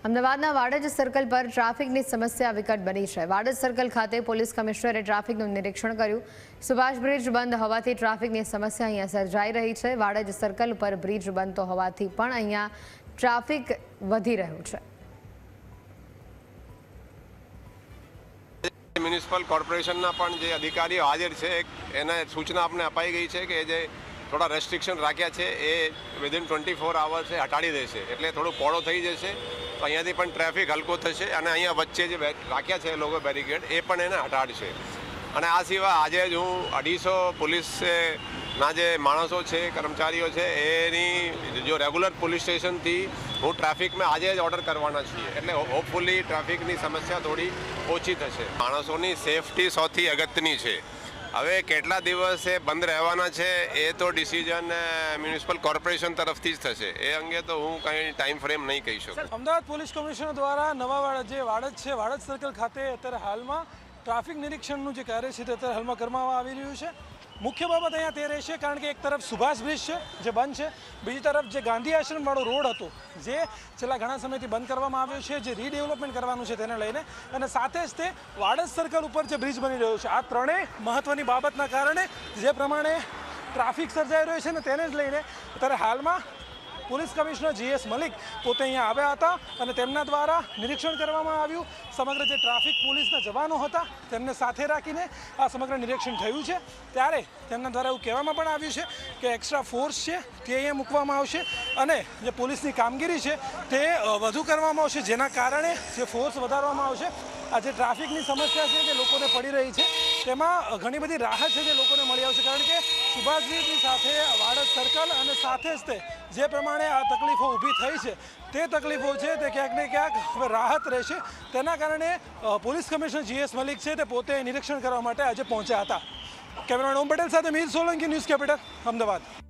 અમદાવાદના વાડજ સર્કલ પર ટ્રાફિકની સમસ્યા વિકટ બની છે। વાડજ સર્કલ ખાતે પોલીસ કમિશનરે ટ્રાફિકનું નિરીક્ષણ કર્યું। સુભાષ બ્રિજ બંધ હોવાથી ટ્રાફિકની સમસ્યા અહીંયા સર્જાઈ રહી છે। વાડજ સર્કલ પર બ્રિજ બંધ હોવાથી પણ અહીંયા ટ્રાફિક વધી રહ્યું છે। મ્યુનિસિપલ કોર્પોરેશનના પણ જે અધિકારીઓ હાજર છે એને સૂચના આપને અપાઈ ગઈ છે કે જે થોડા રેસ્ટ્રિક્શન રાખ્યા છે એ વિધિન 24 અવર્સ હટાડી દેશે, એટલે થોડું પહોળો થઈ જશે તો અહીંયાથી પણ ટ્રાફિક હલકો થશે અને અહીંયા વચ્ચે જે રાખ્યા છે લોકો બેરિકેડ એ પણ એને હટાડશે। અને આ સિવાય આજે જ હું 250 પોલીસના જે માણસો છે, કર્મચારીઓ છે, એની જો રેગ્યુલર પોલીસ સ્ટેશનથી હું ટ્રાફિકમાં આજે જ ઓર્ડર કરવાના છીએ, એટલે હોપફુલી ટ્રાફિકની સમસ્યા થોડી ઓછી થશે। માણસોની સેફટી સૌથી અગત્યની છે। હવે કેટલા દિવસે બંધ રહેવાના છે એ તો ડિસિઝન મ્યુનિસિપલ કોર્પોરેશન તરફથી જ થશે, એ અંગે તો હું કંઈ ટાઈમ ફ્રેમ નહીં કહી શકું। અમદાવાદ પોલીસ કમિશનર દ્વારા નવા વાડજ છે, વાડજ સર્કલ ખાતે અત્યારે હાલમાં ટ્રાફિક નિરીક્ષણનું જે કાર્ય છે તે અત્યારે હાલમાં કરવામાં આવી રહ્યું છે। મુખ્ય બાબત અહીંયા તે રહેશે કારણ કે એક તરફ સુભાષ બ્રિજ છે જે બંધ છે, બીજી તરફ જે ગાંધી આશ્રમવાળો રોડ હતો જે છેલ્લા ઘણા સમયથી બંધ કરવામાં આવ્યો છે, જે રીડેવલપમેન્ટ કરવાનું છે તેને લઈને, અને સાથે જ તે વાડજ સર્કલ ઉપર જે બ્રિજ બની રહ્યો છે, આ ત્રણેય મહત્વની બાબતના કારણે જે પ્રમાણે ટ્રાફિક સર્જાઈ રહ્યો છે ને તેને જ લઈને અત્યારે હાલમાં પોલીસ કમિશનર GS મલિક પોતે અહીંયા આવ્યા હતા અને તેમના દ્વારા નિરીક્ષણ કરવામાં આવ્યું। સમગ્ર જે ટ્રાફિક પોલીસના જવાનો હતા તેમને સાથે રાખીને આ સમગ્ર નિરીક્ષણ થયું છે। ત્યારે તેમના દ્વારા એવું કહેવામાં પણ આવ્યું છે કે એક્સ્ટ્રા ફોર્સ છે તે અહીંયા મૂકવામાં આવશે અને જે પોલીસની કામગીરી છે તે વધુ કરવામાં આવશે, જેના કારણે જે ફોર્સ વધારવામાં આવશે। આ જે ટ્રાફિકની સમસ્યા છે જે લોકોને પડી રહી છે તેમાં ઘણી બધી રાહત છે જે લોકોને મળી આવશે, કારણ કે સુભાષ બ્રિજની સાથે વાડજ સર્કલ અને સાથે જ તે જે પ્રમાણે આ તકલીફો ઊભી થઈ છે તે તકલીફો છે તે ક્યાંક ને ક્યાંક હવે રાહત રહેશે। તેના કારણે પોલીસ કમિશનર GS મલિક છે તે પોતે નિરીક્ષણ કરવા માટે આજે પહોંચ્યા હતા। કેમેરામેન ઓમ પટેલ સાથે મીર સોલંકી, ન્યૂઝ કેપિટલ, અમદાવાદ।